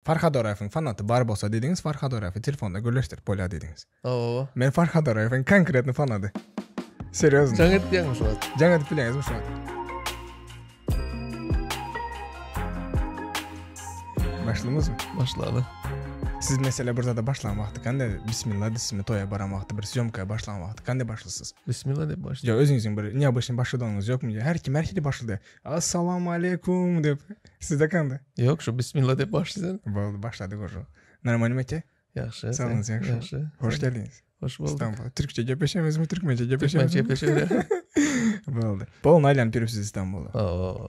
Farhad Orayev'in fanatı bar bolsa dediniz, Farhad Orayev'i telefonda görleştirip bola dediniz. Oo. Men Farhad Orayev'in konkretni fanatı. Seriozno. Жаңа diýmiş o. Жаңа dip bileňizmi şu an? Başladınız mı? Başladı. Siz mesela burada da başlan wagty kanda bismillah desimi toya baran wagty bir syomkaya başlan wagty kanda başlasız? Bismillah dep başladı. Ya özüňiziň bir niýe başyn başladığınız ýokmu? Her kim herkili başladı. Assalamu aleykum dep. Sizde kanda? Yok şu bismillah dep başladın. Boldy başladyk ojo. Normal meke? Yaxşı. Sağolunuz, yaxşı. Hoş geldiniz. Hoş bulduk. İstanbul. Türkçe gepleşemizmi, Türkmence gepleşemizmi? Türkmence gepleşebilir. Boldy. Bolun aylanıp beripsiz İstanbul'a. Oo.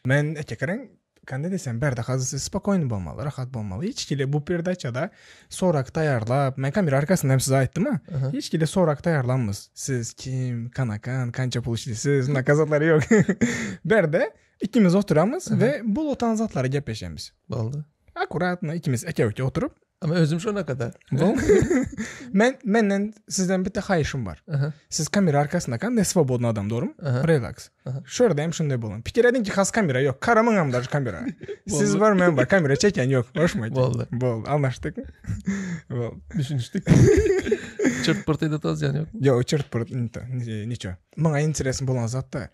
Men ekekaren kanda desem berde hazırsı spokojny bolmaly, rahat bolmaly. Hiç kile bu perdaçada sorak tayarlap, men kamera arkasında hem size aytdım ha. Hiç kile sorak tayarlanmız. Siz kim, kanakan, kança pul işlisiz, nakazatları yok. Berde ikimiz oturamız ve bul otan zatları gepleşemiz. Boldy. Akuratna ikimiz eke oturup ama özüm şuna kadar. Menden sizden bir de hayışım var. Siz kamera arkasında kan ne svobodno adam, doğru mu? Relax. Şöyle deyim şunday bolun. Pikir edin ki has kamera yok. Karamın amdar kamera. Siz var men var. Kamera çeken yok. Hoş mu? Bol. Anlaştık mı? Bol. Düşünüştük. Çırt pırt edet az yani yok. Yok çırt pırt. Niço. Bana interesim bolan zat da.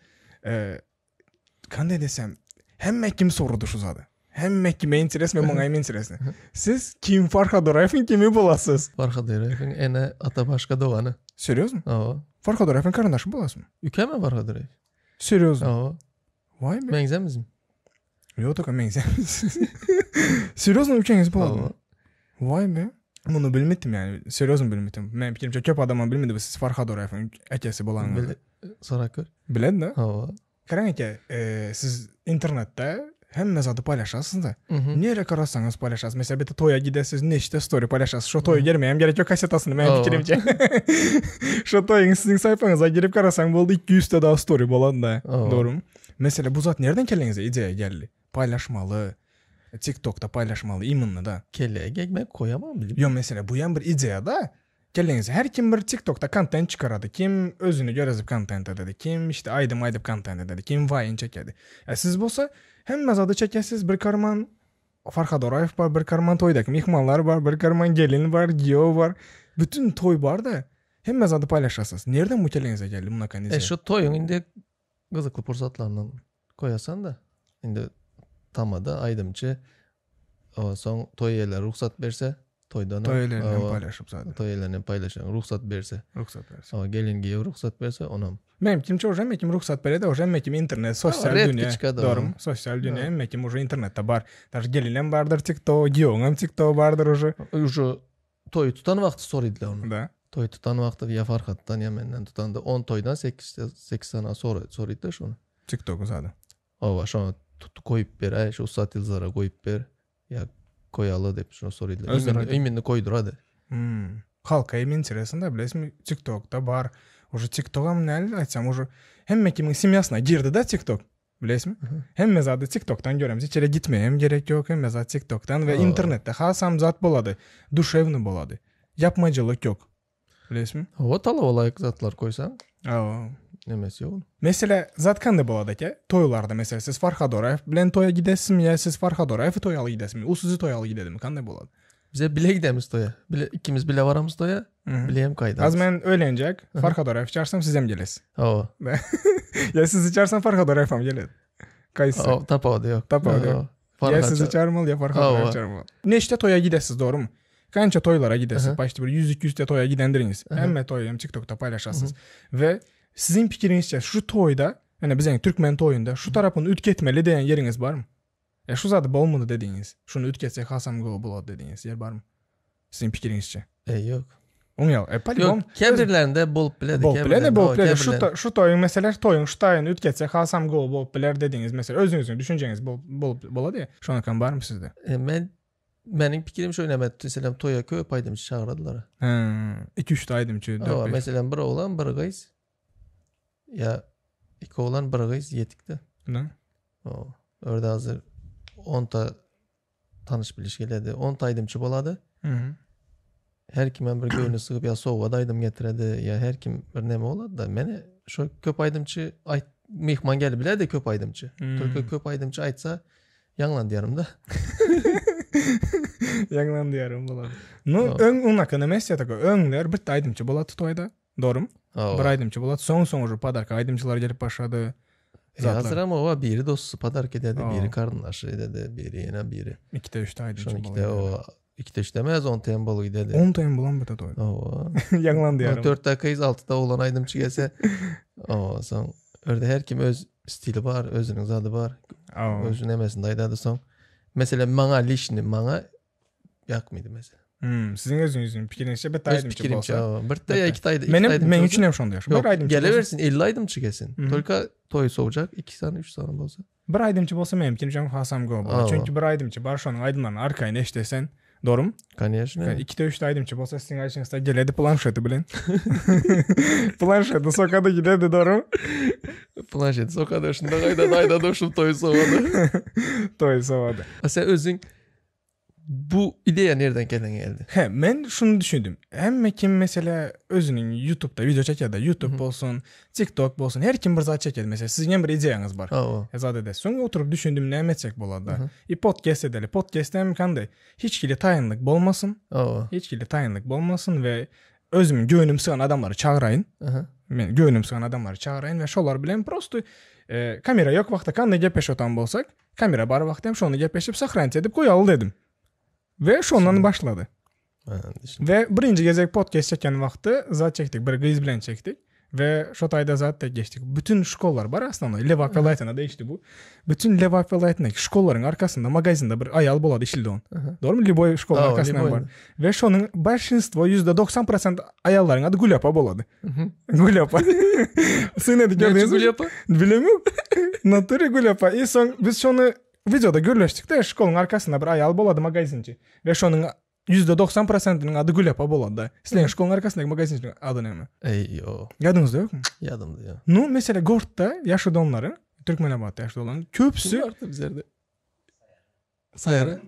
Kanday desem. Hemme kim sorudu şu zadı. Hem kime interes ve manga interesni. Siz kim Farhad Orayev'in kimi bolasız? Farhad Orayev'in ene ata başka doğanı. Seriyoz mu? Oo. Farhad Orayev'in karındaşı bolasız mı? Üke mi Farhad Orayev? Seriyoz mu? Oo. Vay be. Mengzemiz mi? Yok toka mengzemiz. Seriyoz mu ülkeniz boladı mı? Vay be. Bunu bilmettim yani. Seriyoz mu bilmettim? Men fikrimce köp adamı bilmedi. Siz Farhad Orayev'in ekesi bolanı. Sorakır. Biledi de. Oo. Karan eke siz internette hem zadı paylaşasınız da. Nereye karasanız paylaşasınız. Mesela bir de toya gidesiz, neşte story paylaşasınız. Şu toya girmeyeyim, gerek yok kasetasını ben fikrimce. Şu toyun sizin sayfanıza girip karasan boldu 200 de daha story bolan da. Doğru mu? Mesela bu zat nereden kellenize ideya geldi? Paylaşmalı. TikTok'ta paylaşmalı, imanlı da. Kelleye gekmek koyamam bilip. Yo mesela bu yan bir ideya da. Kellenize her kim bir TikTok'ta content çıkaradı. Kim özünü görezip content dedi. Kim işte aydım content dedi. Kim vayın çekedi. Siz bolsa hem adı çekesiz bir karman Farhad Orayev var, bir karman toydaki mihmanlar var, bir karman gelin var, Gio var. Bütün toy var da hem adı paylaşasınız. Nereden bu kellenize geldi buna kanıza? Şu toyun indi kızıklı pursatlarından koyasan da indi tamada aydımçı o son toy yerler ruhsat verse toydan toylarını paylaşıp zaten. Toylarını paylaşan ruhsat verse. O gelin giye ruhsat verse onam. Memkim уже mekim ruhsat berede, уже mekim internet, sosyal dünya. Doğru mu? Sosyal dünya mekim уже internette bar. Dar gelinem bardır TikTok, Gio'nun TikTok bardır уже. Уже toy tutan vakti soruydular onu. Da. Toy tutan vakti ya Farhad'dan ya menden tutan da 10 toydan 8 sana soruydu şunu. TikTok'u zaten. O şunu tuttu koyup ber, şu saat yıldızlara koyup ber. Ya koyalı deyip şunu soruydular. Eminni koydur hadi. Halka emin interesinde bilesmi TikTok'ta bar. Уже TikTok'a mı ne açsam уже hem kimin simyasına girdi de TikTok. Bilesmi? Hem zaten TikTok'tan göremiz. İçeri gitmeyem gerek yok. Hem zaten TikTok'tan ve internette hasam zat boladı. Duşevni boladı. Yapmacılık yok. Bilesmi? O tala olayık zatlar koysan. Oo. Nemesi yok. Mesela zat kanda boladı ki toylarda mesela siz Farhad Orayev bilen toya gidesim ya siz Farhad Orayev'i toyalı gidesim. O sizi toyalı gidedim. Kanda boladı. Bize bile gidemiz toya. Bile ikimiz bile varamız toya. Bileyim kaydı. Az men öğlenecek. Farhad Orayev çağırsam sizem geles. Oo. Ya sizi çağırsam Farhad Orayev'am gelir. Kayısı. Oo, tapadı yok. Ya sizi çağırmalı ya Farhad Orayev çağırmalı. Neşte toya gidesiz, doğru mu? Kança toylara gidesiz. Başta bir 100-200 de toya gidendiriniz. Hem toyu hem TikTok'ta paylaşasınız. Ve sizin fikrinizce şu toyda, yani bizim Türkmen toyunda şu tarafını ütketmeli diyen yeriniz var mı? Şu zaten bolmadı dediğiniz. Şunu ütketsek hasam go buladı dediğiniz yer var mı? Sizin fikrinizce. Yok. Yok, kemirlerinde bolup biledi. Bolup biledi. Şu toyun mesela toyun şu tayını ütketsek hasam go bolup biler dediğiniz mesela özünüzün düşünceniz boladı ya. Şu an kan var mı sizde? Benim fikrim şöyle mesela toya köy paydımcı çağırdılar. 2-3 taydımcı. Mesela bir oğlan bir kız. Ya iki oğlan bir kız yetikti. Ne? Orada hazır 10 ta tanış biliş geledi. 10 taydımçı boladı. Her kim bir göğünü sığıp ya soğuğa aydım getiredi ya her kim bir neme oladı da meni şu köp aydımçı mihman geldi bile de köp aydımçı. Köp aydımçı aytsa yanlan diyorum da. Yalan diyorum buladı. No, onun hakkında mesele takı. Öňler bir aýdymçy bolaty toýda. Doğrum? Bir aýdymçy bolaty. Soň padarka aýdymçylar gelip başlady. Hazır ama o biri dostu padark ededi, biri karındaşı ededi, biri yine biri. 2-3 aýdymçy bolaty. Şonykide o 2-3 demez 10 tem boluy dedi. 10 tem bolan bita toýda. Yalan diyorum. 4 dakika 6'da olan aýdymçy gelse o soň örde her kim öz stili bar, özüniň zady bar. Özüň emesinde aýdady soň. Mesela maňa lişni maňa ýakmaýdy mesela. Sizin özüňiziň pikirinçe bir aýdymçy bolsa. Bir de ya 2 aýdy. Men üçin hem şonda ýaşar. Bir aýdymçy. Gelebersin 50 aýdymçy gelsin. Tolka toy sowjak 2 sany 3 sany bolsa. Bir aýdymçy bolsa memkin jam hasam go bolar. Çünki bir aýdymçy bar şonuň aýdymlaryny arkaýyna eşdesen, doğrum? Конечно. 2-3 aýdymçy bolsa siziň aýşyňyzda geledi planşety bilen. Planşety sokada gidedi, doğrum? Planşety sokada şunda aýda doşum toy sowada. Toy sowada. Sen özüň bu ideya nereden geldi? Men şunu düşündüm. Hemme kim mesela özünün YouTube'da video çeker de YouTube bolsun, TikTok bolsun, her kim bir zat çeker mesela. Sizin bir ideýaňyz bar. Zat ede. Soň oturup düşündüm näme etsek bolady. Podcast edeli. Podcast hem kanday. Hiç kili taýynlyk bolmasın. Hiç kili taýynlyk bolmasın we özüm göwnüm sığan adamlary çağıraýyn. Men göwnüm sığan adamlary çağıraýyn we şolar bilen prosto kamera ýok wagtda kanday gepleşýän bolsak, kamera bar wagtda hem şonu gepleşip sahranç edip goýaly dedim. Ve şondan başladı. Ve birinci gezek podcast çeken vakti zat çektik. Bir kız bilen çektik. Ve şu tayda zat da geçtik. Bütün şkollar var aslında. Levak ve Light'ına değişti bu. Bütün Levak ve Light'ındaki şkolların arkasında magazinde bir ayal boladı işildi on. Doğru mu? Liboy şkolların arkasından var. Ve şonun başınstvo %90% ayalların adı Gulyapa boladı. Gulyapa. Sen ne gördünüz mü? Gulyapa? Bilemiyorum. Naturi Gulyapa. İyi son biz şonu videoda görleştik de şkolun arkasında bir ayal boladı magazinci. Ve şonun %90%'ının adı Gulyapa boladı. Sizlerin şkolun arkasındaki magazincinin adı näme? Yo. Yadınızda yok mu? Yadımda ya. No, mesela Gort'ta yaşadı onların, Türkmenabat'ta yaşadı onların, köpsü... Vardı bizlerde. Sayara.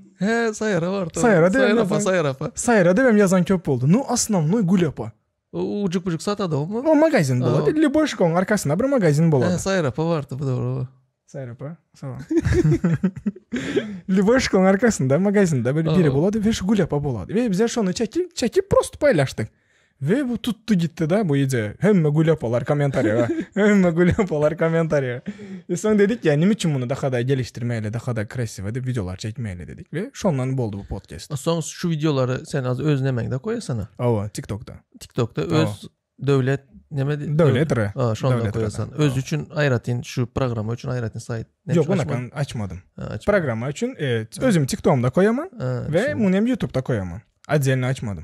Sayara vardı. Sayara demem yazan köp oldu. No, aslan, Gulyapa. O ucuk bucuk satadı o mu? O magazin boladı. Liboy şkolun arkasında bir magazin boladı. Sayarapa vardı, bu doğru. Sayrapa, tamam. Liboy şkolun arkasında magazinde böyle biri boladı ve şu Gulyapa boladı. Ve bize şonu çekip prosto paylaştık. Ve bu tuttu gitti da bu iyice. Hemme Gulyapalar komentariya. Hemme Gulyapalar komentariya. Son dedik ya niçin bunu daha da geliştirmeyle, daha da krasiv edip videolar çekmeyle dedik. Ve şondan oldu bu podcast. Son şu videoları sen az öz nemengde koyasana. TikTok'ta. TikTok'ta öz devlet nemedi? Devletre. Şondan koyasan. Öz üçün ayratin, şu programı üçün ayratin sayt. Yok, bunu açmadım. Programı için özüm TikTok'umda koyamam ve bunu hem YouTube'da koyamam. Adzelini açmadım.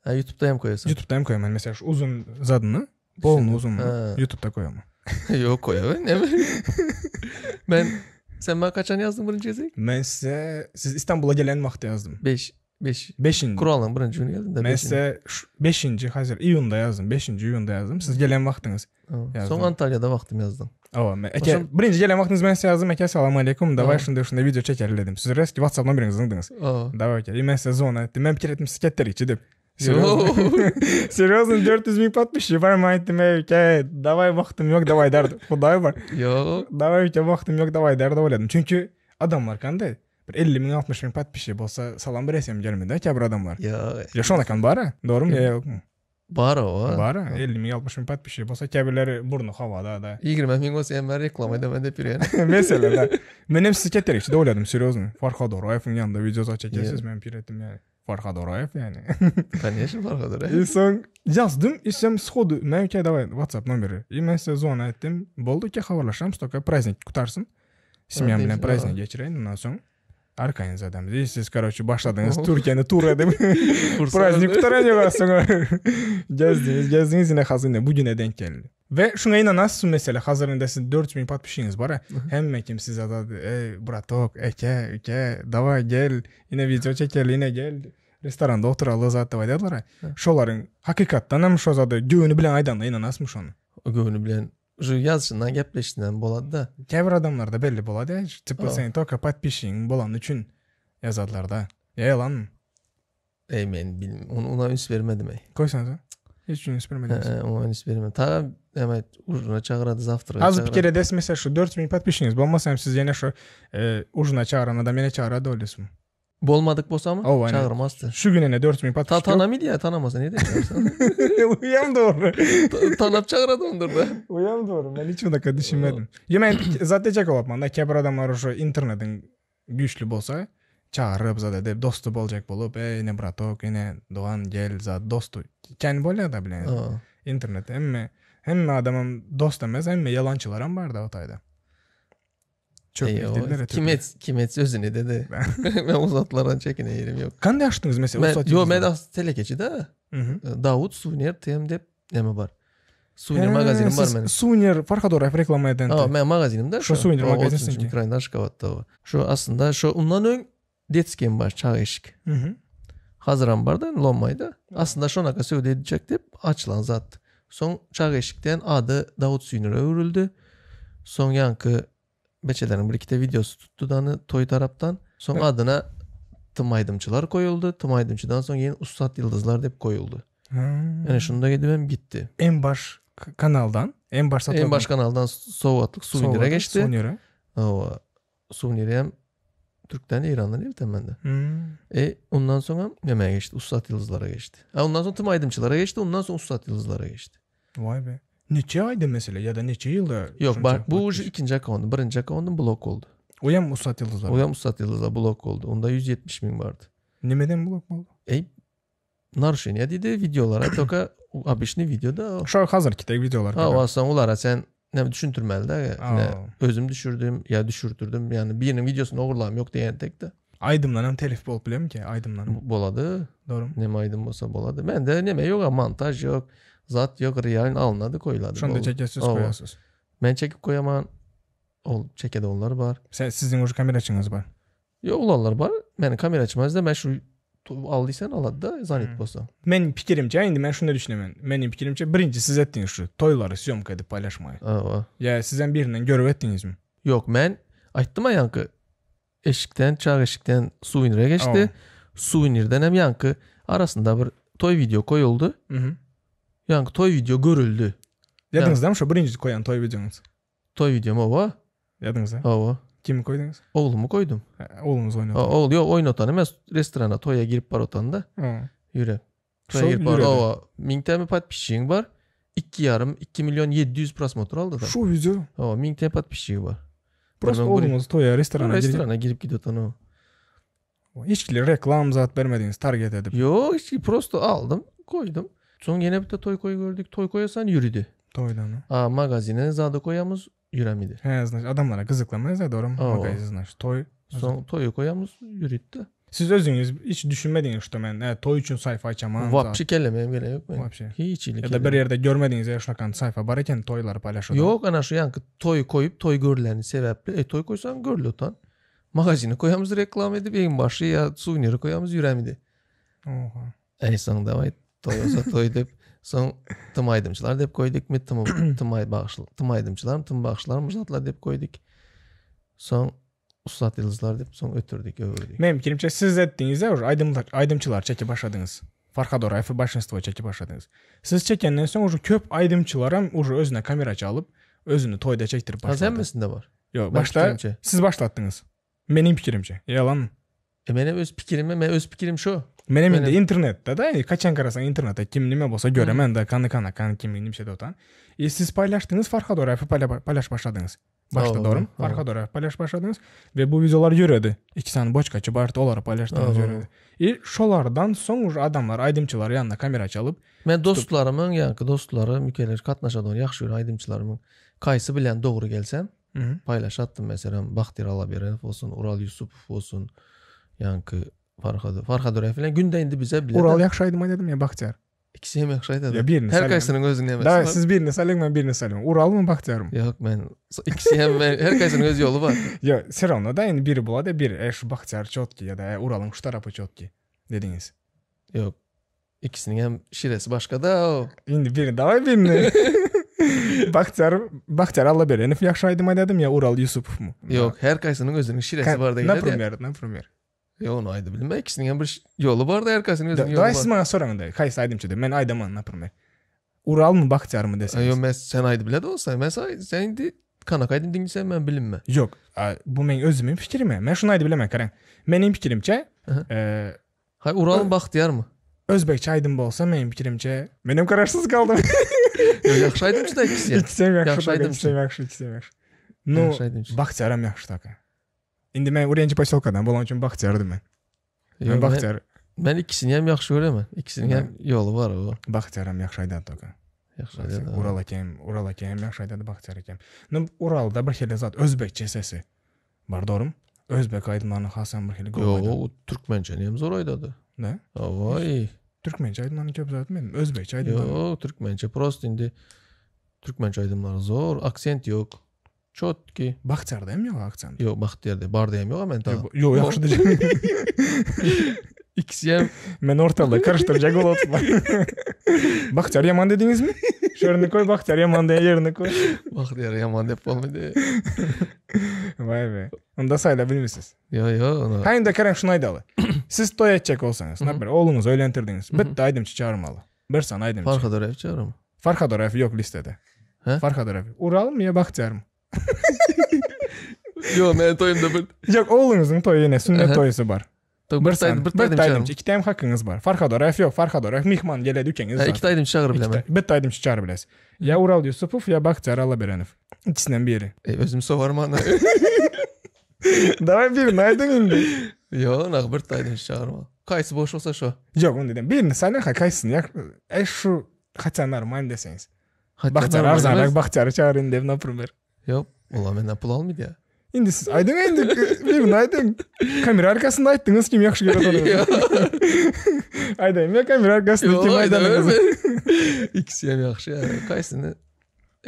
YouTube'da hem koyasın. YouTube'da hem koyamam. Mesela şu uzun zadını, bolunu uzununu YouTube'da koyamam. Yok koyamam. Sen bana kaçan yazdın birinci gezek? Ben siz İstanbul'a gelen vakti yazdım. 5. Kuralın birinci günü yazdım da 5. Mesela 5. hazır iyunda yazdım. 5. iyunda yazdım. Siz gelen vaktiniz. Son Antalya'da vaktim yazdım. Birinci gelen vaktiniz ben size yazdım. Assalamu alaikum. Davay şunda video çeker dedim. Siz rest WhatsApp'dan biriniz indiniz. Davay ki. Ben size zona ettim. Ben fikir ettim sketler içi deyip. Серьезно, 400.000 подписчиков var mı ettim davay vaktim yok davay derdi. Huday var. Yok. Davay vaktim yok davay derdi oyladım. Çünkü adamlar kandı. Bir 50.000 60.000 подписчик bolsa salam beresem gelmedi ki bir adam var. Ya şona kan bara. Doğru mu ya yok mu? Bara o. Bara 50.000 60.000 подписчик bolsa kabirleri burnu havada da. 20.000 olsa hemen reklam edemem de bir Mesela da. Benim sketler içinde oyladım серьезно. Farhad Orayev'in yanında video çekeceğiz ben piretim yani. Farhad Orayev yani. Конечно, Farhad Orayev. Son yazdım, isem schodu. Men ki davay WhatsApp nomeri. Men size zona ettim. Boldu ki havarlaşam, stoka праздник kutarsın. İsmiyem bilen праздник geçireyin. Ondan sonra arkayınız adamız. Siz короче başladınız Türkiye'ni tur edip праздник kutaracak sonra. Gezdiniz yine hazine. Bugüne denk geldi. Ve şuna inanasın mesela hazırında sizin 4.000 подписчикiniz var. Hem kim size adadı. Bratok, davay gel. Yine video çeker, yine gel. Restoranda oturalı zaten var dediler. Şoların hakikattan hem şu zaten göğünü bilen aydan da inanasmış onu. O göğünü bilen şu yazışından gepleştiğinden boladı da. Kevir adamlarda belli boladı ya. Tıpkı senin toka подписчигin bolan için yazadılar da. Yalan mı? Ben bilmiyorum. Ona üns vermedim. Koysanız ha? Hiç üns vermediniz. Ona üns vermedim. Ta hemen ucuna çağıradı zavtra. Az bir kere des mesela şu 4.000 подписчикiniz. Bolmasam siz yine şu ucuna çağıran adam yine çağıradı öylesin. bolmadık bolsamy çağırmazdy. Şu günene 4000 patron. Tanamydy ya, tanamasa ne dersin? Uyam doğru. Tanap çağıradımdır da. Uyam doğru. Ben hiç undaka düşünmedim. Ya men zaten çakapman da kebir adamlar şu internetin güçlü bolsa çağırıp zada dep dostu bolacak bolup ne bratok ne Doğan gel zat dostu. Kendi bolya da bilen. İnternet hem adamım dost emez hem yalançılar am var da otayda. Çok Kimet özünü dedi. Ben uzatlardan çekine yerim yok. Kanday açtınız mesela uzat. Yo men telekeçi da. Davut Sunyer TM'de neme var. Sunyer magazinim var benim. Sunyer Farhadorov reklama eden. Men magazinimde şu Sunyer magazinsin ki. Ukrayna'da şikavatda o. Şu aslında şu ondan ön Detskem var çağ eşik. Hazıran barda Lonmayda. Aslında şonaka söyleyecek dep açılan zat. Son çağ eşikten adı Davut Sunyer'e örüldü. Son yankı beçelerin bir iki videosu tuttu danı toy taraftan. Son adına Tım Aydımçılar koyuldu. Tım Aydımçıdan sonra yeni Ustat Yıldızlar dep koyuldu. Yani şunda gidip gitti. En baş kanaldan, en baş kanaldan Sovatlık Sunyer'e geçti. Sunyer'e hem Türk'ten İran'dan değil temelde. Ondan sonra Meme'ye geçti. Ustat Yıldızlara geçti. Ondan sonra Tım Aydımçılara geçti. Ondan sonra Ustat Yıldızlara geçti. Vay be. Neçe aydı mesela ya da neçe yılda? Yok bu ikinci akondun. Birinci akondun blok oldu. Oyam Ustat Yıldızlar. Oyam Ustat Yıldızlar blok oldu. Onda 170.000 vardı. Nemeden blok oldu? Naruşenya dedi videolara. Toka abişni videoda. Şu hazır kitek videolar. Asan olara sen ne düşüntürmeli de. Özüm düşürdüm ya düşürtürdüm. Yani birinin videosunu oğurlam yok diyen tek de. Aydımlanam telif bol bilem ki aydımlanam. Boladı. Doğru. Neme aydım olsa boladı. Ben de neme yok montaj yok. Zat yok realin alınladı koyuladı. Şunda çekesiz koyasız. Ben çekip koyamam. Çekede onlar var. Sizin ucu kamera açınız var. Yok onlar var. Benim kamera açmaz da ben şu aldıysan aladı da zannet bolsa. Men pikirimçe indi ben şunu düşünemem. Menim pikirimçe birinci siz etdiniz şu toyları syomka edip paylaşmayı. Ya sizden birinden görüp ettiniz mi? Yok ben aytdım yankı eşikten çağ eşikten Suvinir'e geçti. Suvinir'den hem yankı arasında bir toy video koyuldu. Yankı toy video görüldü. Yadınızda mı şu birinci koyan toy videonuz? Toy videom o. Yadınızda? O. Kimi koydunuz? Oğlumu koydum. Oğlunuz oynadı. Oğul yok oynatan emez restorana toya girip bar otanda. Yürü. Toya girip bar o. Mingtemi pat pişiğin var. 2,5 milyon 700 prosmotor aldı da. Şu video. Mingtemi pat pişiği var. Burası oğlunuz toya restorana girip gidiyortan o. Hiçbir reklam zat vermediniz target edip. Yok hiç prosto aldım koydum. Son yine bir de toy koyu gördük. Toy koyasan yürüdü. Toydan magazine zada koyamız yüremedi. Adamlara kızıklamayız da doğru. Magazin toy. Son toyu koyamız yürüttü. Siz özünüz hiç düşünmediniz işte ben toy için sayfa açamam. Vapçı kellemeyim gene yok mu? Hiç iyilik. Ya da bir yerde görmediğiniz ya şunakan sayfa barken toyları paylaşıyor. Yok ana şu yankı toy koyup toy görülerini sebeple toy koysan görülü otan. Magazini koyamız reklam edip en başı ya suveniri koyamız yüremedi. Sonunda vay toy olsa toy deyip son Tım Aydımçılar deyip koyduk mi Tım Aydımçılar Tım Bağışlar mızatlar deyip koyduk. Son Ustat Yıldızlar deyip son ötürdük övürdük. Benim fikrimce siz ettiğinizde aydımçılar çeki başladınız. Farhadorov başınızda çeki başladınız. Siz çekenden sonra köp aydımçılar özüne kamera çalıp özünü toyda çektirip başladı. Sen misin de var? Yok başta siz başlattınız. Benim fikrimce. Yalan mı? Benim öz fikrim şu. Benim de internette da kaçan karasan internette kim nime bolsa göremen de kanı kimliğini bir şey de otan. Siz paylaştınız Farhadorov'u paylaş başladınız. Başta doğru mu? Farhadorov paylaş başladınız ve bu videolar yürüdü. 2 tane boçkaçı bartı oları paylaştınız yürüdü. Şolardan sonra adamlar aydımçılar yanına kamera çalıp men dostlarımın dostları mükeller katnaşadan yaxşı aydımçılarımın kaysı bilen doğru gelsem paylaş attım mesela Bahtiyar Alaberov olsun, Ural Yusupov olsun, yankı Farhadorov falan günde indi bize bile. Ural yaxşı dedim ya Bahtiyar. İkisi hem yaxşı dedim. Ya birini her kaysının özünü emez. Da siz birini saling ben birini saling. Ural mı Bahtiyar mı? Yok ben ikisi hem her kaysının öz yolu var. Ya seravno da yani biri buladı bir şu Bahtiyar çotki ya da Ural'ın şu tarafı çotki dediniz. Yok. İkisinin hem şiresi başka da o. Şimdi birini daha birini. Bahtiyar Alaberov yaxşı dedim ya Ural Yusupov mu? Yok her kaysının özünün şiresi var da geldi. Ne premier? Ya onu aydı bilmem. İkisinin hem bir yolu var da her kaysının özünün yolu var. Daha siz bana sorun da. Kaysı aydımçı da. Ben aydaman ne premier? Ural mı Bahtiyar mı deseniz? Yok sen aydı bile de olsa. Mesela sen de kanak aydın dinlesen ben bilinme. Yok, bu men özümün fikrimi. Men şunu aydı bilemem Karan. Menin fikrimçe Hay Ural Baxtiyar mı? Özbekçe aydın bolsa menin fikrimçe menim kararsız kaldım. Yaxşı aydımçı da ikisi. İkisi yaxşı. Yaxşı aydımçı. No, Yaxşı aydımçı. Baxtiyaram yaxşı taka. İndi men Urenci posilkadan bolan üçün Baxtiyardım men. Men Baxtiyar. Ben ikisini hem yaxşı göremem. İkisinin hem yolu var o. Baxtiyaram yaxşı aydan taka. Yaxşı aydan. Ural akem yaxşı aydan Baxtiyar akem. No, Uralda bir xeyli zat Özbekçe sesi. Bar doğrum. Özbek aydınlarının xasan bir xeyli go'ydu. Yo, Türkmençe hem zor aydadı. Ne? Vay. Türkmençe aydınlarını köp zat benim. Özbekçe aydınlarını. Yo, Türkmençe prost indi. Türkmençe aydınlar zor. Aksent yok. Çotki. Baxtiyarda hem yok aksent. Yo, Baxtiyarda barda hem yok ama ta. Yo, yaxşı diyeceğim. İkisi hem Men ortalığı karıştıracak ol oturma. Baxtiyar yaman dediniz mi? Şöyle koy Baxtiyar yaman diye yerine koy. Baxtiyar yaman dep olmadı. Vay be. Onda sayla bilmişsiniz. Yo. Hayır da Kerem şunu aydalı. Siz toy edecek olsanız, ne bir oğlunuzu öğlendirdiniz. Bitti aydımçı çağırmalı. Bir sana aydımçı. Farkadar ev çağırım. Farkadar ev yok listede. Farkadar ev. Ural mı ya Baxtiyar mı? Yo, men toyumda bir. Yok, oğlunuzun toyu yine sünnet toyusu var. Bir aydımçı. İki tane hakkınız var. Farkadar ev yok. Farkadar ev mihman gele dükeniz var. İki aydımçı çağır bilemem. Bir aydımçı çağır biles. Ya Ural Yusupov ya Baxtiyar Alaberenov. İkisinden biri. Özüm sovarım ana. Davay birini aydın indi. Yo, nak bir aydımçı çağırma. Kaysı boş olsa şu. Yok onu dedim. Birini sayla kaysın ya. Şu kaçanlar man deseniz. Baxtiyar arzanak Baxtiyar'ı çağırın dev napırmer. Yok. Ulan benden pul almaydı ya. İndi siz aydın indi. Birini aydın. Kamera arkasında ayttınız kim yakşı görüyor. Aydayım ya kamera arkasında kim aydanınız. İkisi hem yakşı ya. Kaysını.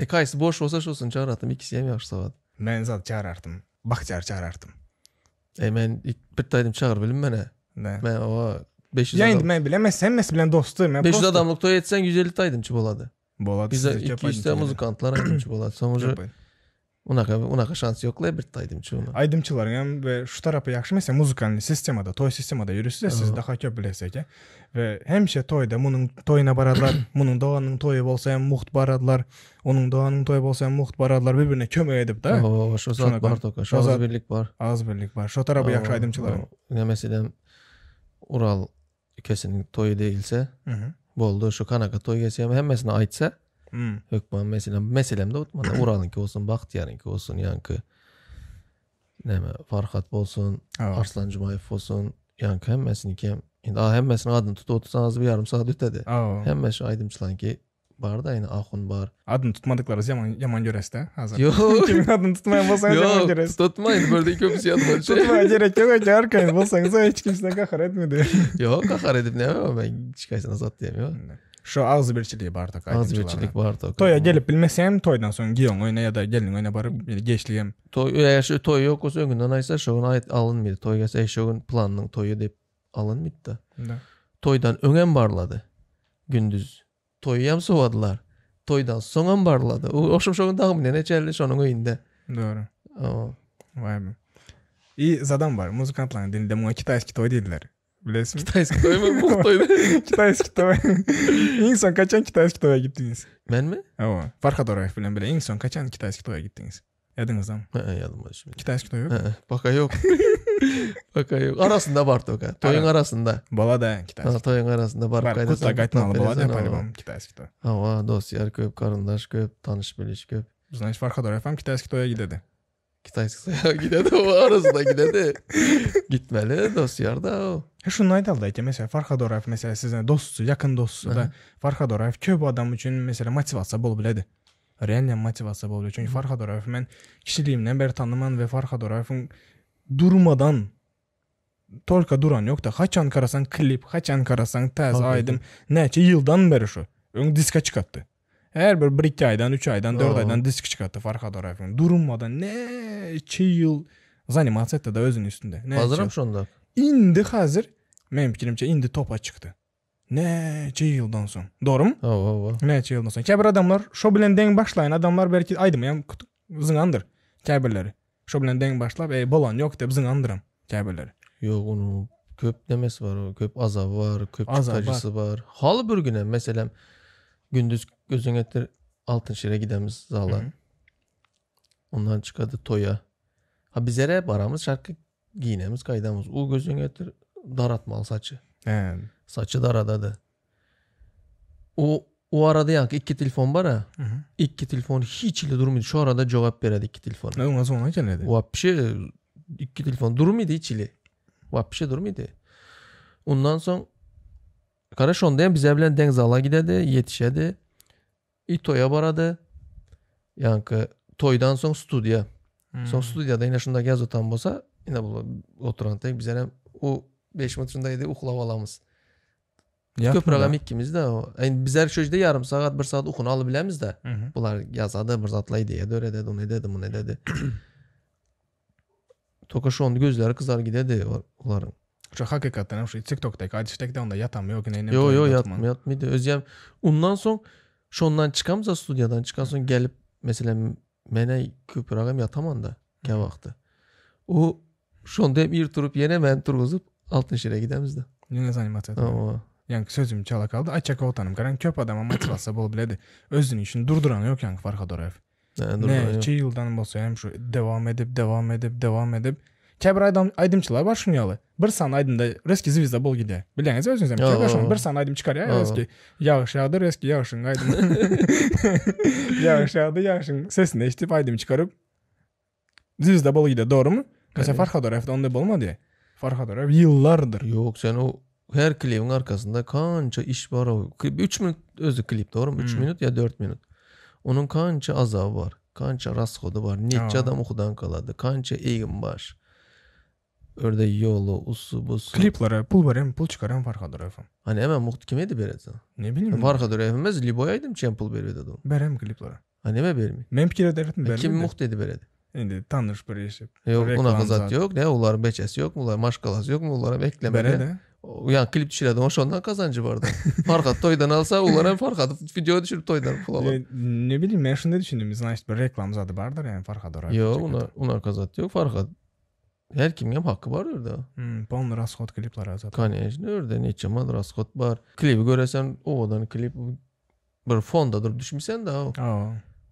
Kaysı boş olsa şu olsun çağıratım. İkisi hem yakşı savad. Ben zaten çağırardım. Baxtiyar çağırardım. Ben bir taydım çağır bilim bana. Ne? Ben o 500 ya adam. indi ben bilemezsem mes bilen dostum. 500 adamlık toy etsen 150 taydımçı boladı. Boladı. Bize 200 tane muzikantlar aydımçı boladı. Sonucu Unaqa şans yoxla bir taydımçı onu. Aydımçıların hem ve şu tarafı yaxşı mesela muzikalni sistemada, toy sistemada yürüsüz siz daha köp bilesek ve hemşe toyda bunun toyuna baradılar, bunun doğanın toyu bolsa hem muht baradılar, onun doğanın toyu bolsa hem muht baradılar, birbirine kömək edip da. O şu zat var toka, şu az birlik var. Az birlik var. Şu tarafı yaxşı aydımçıların. Ne mesela Ural ülkesinin toyu değilse, boldu şu kanaka toy gelse hemmesine aitse. Hökman meselem de utmanda Ural'ınki olsun, Baxtiyar'ınki olsun, yankı neme Farhat bolsun, Arslan Cumayev olsun, yankı hemmesininki hemmesinin adını tutu otursan az bir yarım saat ötedi. Hemmesi aydımçılanki bar da yine Ahun bar. Adını tutmadıklarız yaman göresi de hazır. Yok. Kimin adını tutmayan bolsanız yaman göresi. Yok tutmayın böyle köpüsü yadıma. Tutmaya gerek yok. Arkayın bolsanız hiç kimsine kakar etmedi. Yok kakar edip ne ama ben şikayetine zat diyemiyor. Şu ağzı birçiliği var da aydımçılarına. Ağzı birçilik var da. Toya gelip bilmesem toydan sonra giyon oyna ya da gelin oyna barıp geçliyem. Eğer şu toy yok olsa öngünden aysa şoğun ait alınmıydı. Toy gelse şoğun planının toyu deyip alınmıydı da. Toydan öngem barladı. Gündüz. Toyu yam soğadılar. Toydan soğan barladı. Oşum şoğun dağımı ne çeldi şonun oyunda. Doğru. Vay be. İyi zaten var. Muzikantların dilinde bu Kitayski toy değiller. Bilesin. Kitayski toy mu? Bu toy. Kitayski toy. İnsan kaçan Kitayski toya gittiniz? Ben mi? Evet. Farkadar ev falan bile. İnsan kaçan Kitayski toya gittiniz? Yadınız mı? Yadıma şimdi. Kitayski toy yok. Baka yok. Baka yok. Arasında var toka. Toyun arasında. Bala da Kitayski. Toyun arasında var. Var. Kutla gaytmalı bala da yapalım Kitayski toy. Hava dosyar köp, karındaş köp, tanış biliş köp. Bizden hiç Farkadar ev Kitayski toya gidedi. Kitayski toya gidedi. O arasında gidedi. Gitmeli dosyar da o. Şunu aydaldayken mesela Farkadar ev mesela sizin dostu, yakın dostu da Farkadar ev köp adam için mesela motivasiya bol biledi. Real motivasiya bol biledi. Çünkü Farkadar ev men kişiliğimden beri tanıman ve Farkadar evin durmadan tolka duran yok da kaçan karasan klip, kaçan karasan tez aydım neçe yıldan beri şu. Ön diska çıkarttı. Her bir 1-2 aydan, 3 aydan, 4 aydan disk çıkarttı Farkadar evin. Durmadan neçe yıl zanimatsiyette da özünün üstünde. Hazırım şu anda. İndi hazır. Benim fikrimce indi topa çıktı. Neçe yıldan son. Doğru mu? Neçe yıldan son. Kəbir adamlar şo bilen den başlayan adamlar belki aydımayan zıngandır. Kəbirleri. Şo bilen den başlap bolan yok dep zıngandıram kəbirleri. Yok onu köp demesi var o. Köp azabı var, köp çıkacısı var. Halı bir güne mesela gündüz gözün ettir Altınşehir'e gidemiz zala. Ondan çıkadı toya. Ha bizlere baramız şarkı giyinemiz kaydamız. O gözün getir daratmalı saçı. He. Saçı daradadı. O arada yankı iki telefon var ha. İki telefon hiç ile durmuyordu. Şu arada cevap veredi iki telefon. Ne olmaz ona geledi. Vapşe iki telefon durmuyordu hiç ile. Vapşe durmuyordu. Ondan sonra Karaş onda bize bilen deniz ala gidedi, yetişedi. Toya baradı. Yankı toydan sonra stüdyo. Son stüdyoda yine şunda gez otan bolsa, yine bu oturan tek bizlere o 5 metrindeydi uxulav alamız. Köprüğüm ikimiz de o. Yani bizler şöyle yarım saat, 1 saat uxunu alı bilemiz de. Bunlar yazadı, bir zatlaydı ya, öyle dedi, onu dedi, bunu dedi. Toka şu anda gözleri kızar gidedi onların. Şu hakikaten şu TikTok'taki adiştekte onda yatamıyor ki neyine. Yo yatmıyordu. Özgem ondan sonra şondan çıkamız stüdyodan çıkan sonra gelip mesela mene köprüğüm yatamam da ke vakti. O şonda hep turup yine ben turguzup altın şire gidemiz de. Yine animasyon. Yani sözüm çala kaldı. Açak otanım. Karan köp adama motivasiya bol biledi. Özünün işini durduran yok yani Farhadorev. Ne 2 yıldan bolsa hem şu devam edip Kəbir aydımçılar var şunyalı. Bir san aydımda reski zivizda bol gidiyor. Bileniz özünüzem. Kəbir bir san aydım çıkar ya. Reski yağış yağdı reski yağışın aydım. Yağış yağdı yağışın sesini eşitip aydım çıkarıp zivizda bol gidiyor. Doğru mu? Mesela Farhadorev'de onda bolmadı ya. Farhadorev yıllardır. Yok sen o her klibin arkasında kança iş var o. 3 minut özü klip doğru mu? 3 minut ya 4 minut. Onun kança azabı var. Kança rashodu var. Neçe adam okudan kaladı. Kança eğim var. Örde yolu, usu, busu. Kliplere pul verem, pul çıkaram Farhadorev'im. Hani hemen muht kime de beredi? Ne bileyim. Farhadorev'imiz Liboya'ydım çen pul beredi adam. Berem kliplere. Hani hemen bermi? Men fikir ederdim bermi. Kim muht dedi beredi? Şimdi tanış bir işi. Yok ona kazat yok. Ne onların beçesi yok mu? Onların maşkalası yok mu? Onlara bekleme. Berede. Yani klip düşüredi. O şondan kazancı vardı. Farhat toydan alsa onlara Farhat video düşürüp toydan pul alır. Ne bileyim ben şunu düşündüm. Bizden işte bir reklam zadı vardır yani Farhadorev. Yok ona kazat yok. Farhat. Her kimgem hakkı var orada. Pon raskhod klipler zaten. Конечно, orada neçe mal raskhod var. Klibi göresen ovadan klip bir fonda durup düşmüşsen de o.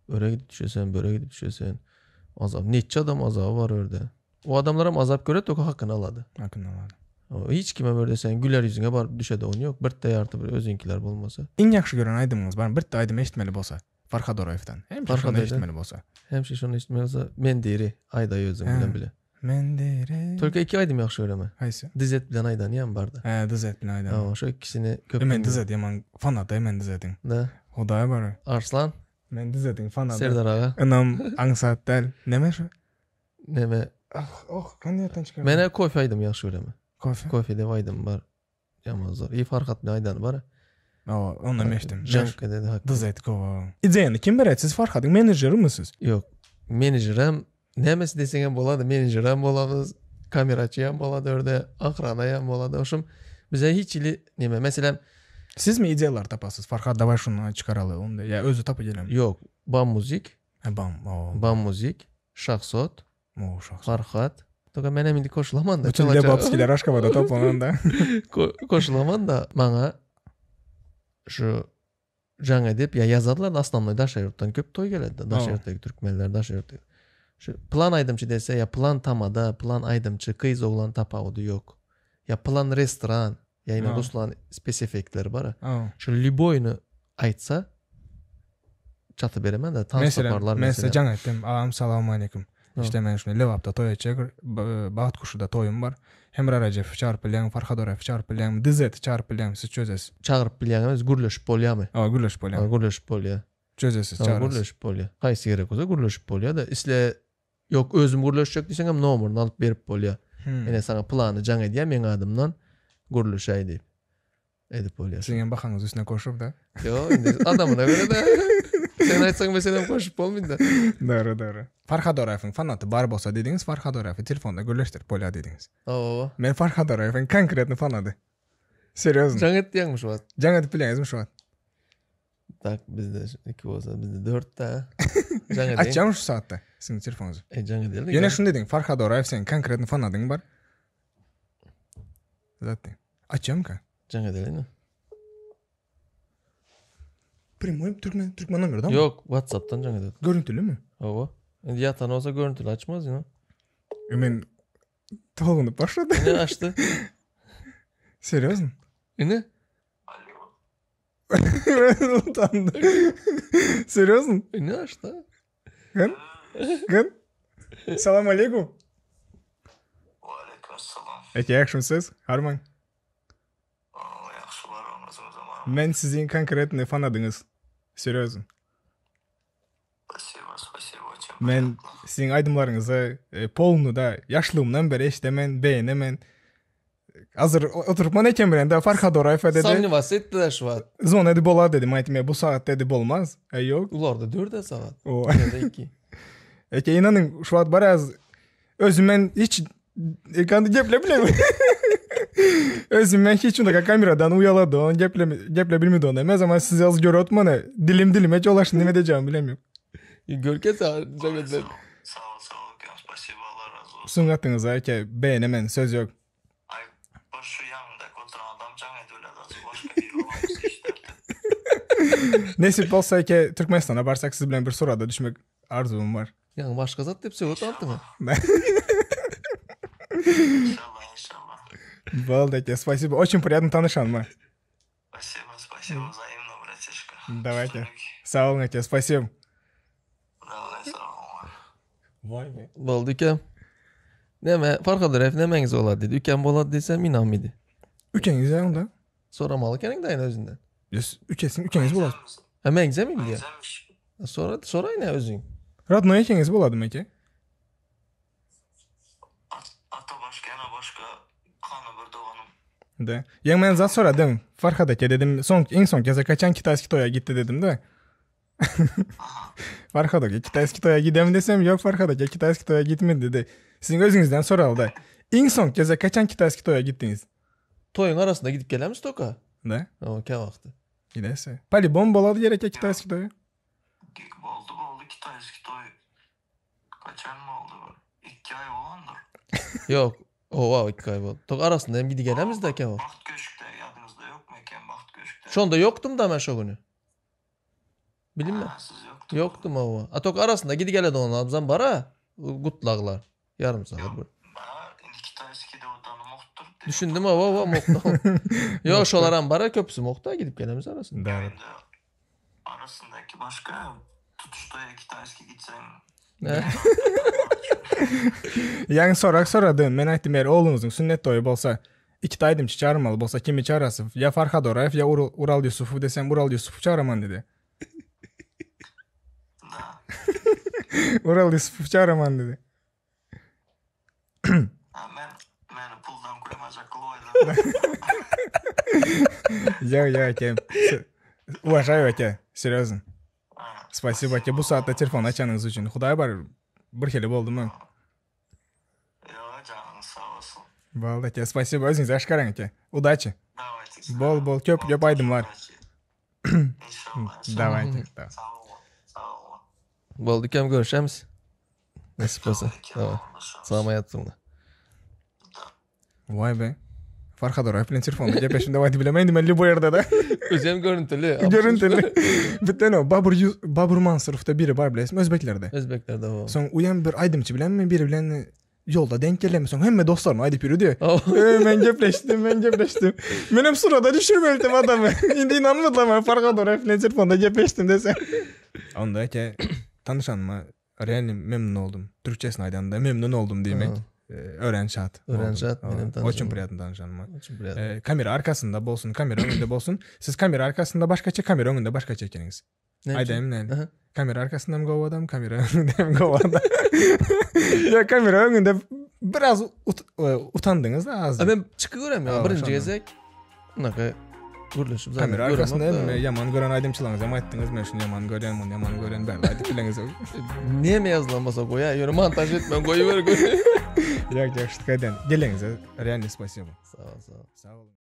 Öyle gidip düşesen, böyle gidip düşesen. Azap. Neçe adam azabı var orada. O adamlara azap göre toka hakkını aladı. Hakkını aladı. Hiç kime böyle sen güler yüzüne barıp düşede onu yok. Bir de yartı bir özünkiler bolmasa. En yaxşı gören aydımınız var. Bir de aydım eşitmeli bolsa. Farhadorev'den. Hem şunu eşitmeli bolsa. Hem şunu eşitmeli bolsa. Mendiri aydayı özüm bilen bile. Mendiri. Türkiye 2 aydım yaxşı göreme. Haysi? Dizet bilen aydan yan bardı. Dizet bilen aydan. Şu ikisini köpüğünü. Men dizet yaman fanatay men dizetin. Ne? O da var. Arslan. Men dizetin fanatay. Serdar ağa. Anam angsat del. Neme şu? Neme? Kandidattan çıkar. Mene kofi aydım yaxşı göreme. Kofi de aydım var. Yamazlar. İyi farkat bilen aydan var. Onu meştim. Jank dedi hakkı. Dizet kova. İzeyini kim beret? Siz Farhad'ın menajeri misiniz? Yok. Menajerem nemesi desene boladı. Menajerem bolamız. Kameraçıyam boladı orada. Akranayam boladı. Oşum bize hiç ili neme. Mesela siz mi ideyalar tapasız? Farhad davay şunu çıkaralı. Onu ya özü tapı gelem. Yok. Bam müzik. Bam müzik. Şahsot. Farhat. Toka men emindi koşulaman da. Bütün Lebapskiler Aşkabada toplanan da. Koşulaman da bana şu jan edip ya yazarlar da aslanlı Daşayurt'tan köp toy geledi. Daşayurt'taki Türkmenler Daşayurt'ta. Şu plan aydımçı dese ya plan tamada, plan aydımçı kıyız oğlan tapaudu yok. Ya plan restoran, ya yine Ruslan spesifikleri var. Şu Liboy'unu aytsa çatı beremen de tanış taparlar mesela. Mesela jan ettim. Ağam salamu aleyküm. İşte ben şunu Levap'ta toy edecek. Baht kuşuda toyum var. Hemra Recep çarpılayan, Farhadorev çarpılayan, Dizet çarpılayan siz çözesiz. Çağırıp bilen gurluş polya mı? Gurluş polya. Gurluş polya. Çözesiz çağırırsınız. Gurluş polya. Kaysi gerek olsa gurluş polya da isle yok özüm gurluş yok desen hem nomurunu alıp berip polya. Yine sana planı can edeyim men adımdan gurluş edip. Edip polya. Sizin bakanız üstüne koşup da. Yo adamına göre de. Sen aytsan mesela koşup olmayın da. Doğru. Farhadorev'in fanatı bar bolsa dediniz, Farhadorev'i telefonda görleştir polya dediniz. Men Farhadorev'in konkretni fanatı. Seriozno. Can et diyanmış o. Can edip bileniz mi şu an? Tak bizde 2 olsa bizde 4 da. Açacağım şu saatte sizin telefonunuzu. Can edelim. Yine şunu dedin, Farhadorev senin konkretni fanatın var. Zaten. Açacağım ka. Can edelim. Primoyum Türkmen numaradan mı? Yok, WhatsApp'tan can edelim. Görüntülü mü? Ova. Yatan olsa görüntülü açmaz ya. Men tolunup başladı. Ne açtı? Seriöz mü? Ne? Ben utandım. Seriöz mü? Ne açtı? Gın? Salam aleykum. Aleykümselam. Eke yakşımsız? Harman. Yaxşı var olmasınız ama. Men sizin konkretni fanadınız. Seriöz mü? Spasibo. Men sizin aydımlarınızı polnu da yaşlığımdan beri eşitemen, beğenemen. Hazır oturup bana eken bilen de Farhad Orayev dedi. Samni vasittiler şu an. Zon edi bola dedim. Aytmaya bu saat dedi bolmaz. Yok. Ularda 4 saat. O. Ya da 2. Eke inanın şu an biraz özümden hiç kandı geple bile mi? Özümden hiç undaka kameradan uyaladı. On geple bilmedi onu. Ne zaman siz az görüyordum bana. Dilime çolaşın ne edeceğim bilemiyorum. Görke sağ cemediler. Sağ ol. Spasibo, Allah razı olsun. Sungatınıza eke beğenemen söz yok. Ay, şu yanında oturan adam can ediyorlar. Başka bir olamaz işte. Nesip olsa eke Türkmenistan'a barsak siz bilen bir soruda düşmek arzum var. Yani başka zat deyip söyledi altına. İnşallah. Valda eke спасибо. Очень приятно tanışanma. Спасибо. Взаимно, братишка. Давайте. Sağ olun eke. Спасибо. Давай, sağ ol. Vay be. Boldu ikem. Neme Farhad Orayev nemeňiz bolady dedi. Ükem bolady desem inan mıydı? Üçeniz ya onda. Soramalı kening daýyn özünden. Üçeniz boladı. Hemeňize mi diýär? Güzelmiş. Soraýyn özüň. Radno ekeniz boladı mı eke? Ata başka, ana başka. Kanı bir doğanım. De. Yani ben zat soradım. Farhad eke dedim. En son kez kaçan Kitayski toya gitti dedim de. Farhad eke Kitayski toya gidem desem yok Farhad eke Kitayski toya gitmedi dedi. Sizin özünüzden soraldı. En son kez kaçan Kitayski toya gittiniz? Toyun arasında gidip gelemiz toka. De. O ke wagty. Gidese. Palibon boladı gerek Kitayski toya. Oldu. Kitayski toy. Kaçan mı oldu? 2 ay olandır. Yok. O 2 ay boldy. Tok arasında hem gidi gelemiz de ke wagt. Baht Köşk'te yadınızda yok mu eken Baht Köşk'te? Şonda yoktum da ben şo günü. Bilinme. Siz yoktu. Yoktum o. Atok arasında gidi geledi onu abzan bara. Gutlaglar. Yarım saat. Bana Kitayski'de odanı muhtur. Düşündüm o mokta. Yo şolaran bara köpüsü mokta gidip gelemiz arasında. Da. Arasındaki başka tutuştaya Kitayski gitsen. Ne? Yani soradım. Men aytdım eğer oğlunuzun sünnet toyu bolsa iki taydım çağırmalı bolsa kimi çağırası? Ya Farhad Orayev ya Ural Yusuf'u desem Ural Yusuf'u çağıraman dedi. Da. Ural Yusuf'u çağıraman dedi. Meni puldan koymayacak kılıvayla. Ya eke. Уважаю eke. Серьезно. Спасибо eke. Bu saatte telefon açanınız için. Hudaý bar bir kere boldu mu? Yo canın sağ olsun. Boldu eke. Спасибо. Özünüz aşkaran eke. Удачи. Давайте. Bol köp aydımlar. İnşallah. Давайте. Sağ ol. Boldu ikem görüşemiz. Nasip olsa. Tamam. Sağma yattığımda. Vay be. Farhad Orayev bilen telefonda gepeşimde vaydı bilemeýdim ben bu yerde da. Özüm görüntülü. Görüntülü. Bitten o Babur Mansurov'da biri var bilesim Özbeklerde. Özbeklerde o. Soň uyan bir aydımçı bilen mi biri bilen yolda denk gelemi soň hemme dostlarım aýdyp ýürüdi. Men gepleşdim. Menem surada düşürmedim adamı. Indi inanmadılar Farhad Orayev bilen telefonda gepleşdim desem. Onda eke tanışanma realni memnun oldum. Türkçesini aýdanda memnun oldum diýmek. Öğrenşat. Öğrenşat benim tanışanım. Очень приятно tanışanma. Очень приятно. Kamera arkasında bolsun, kamera önünde bolsun. Siz kamera arkasında başkaça, kamera önünde başkaça ekeniz. Aydayım ne? Kamera arkasında mı gov adam, kamera önünde mi gov adam? Ya kamera önünde biraz utandınız da az. Ben çıkıyorum ya. Birinci gezek. Naka guruluşup zaten. Kamera arkasında mı yaman gören aydımçılığınız ama ettiniz mi? Şunu yaman gören ben aydıp bileniz. Niye mi yazılanmasa koya? Yürü montaj etmem koyu ver koyu. Yok, şıkkayden. Gelinize. Реально спасибо. Sağ ol. Sağ olun.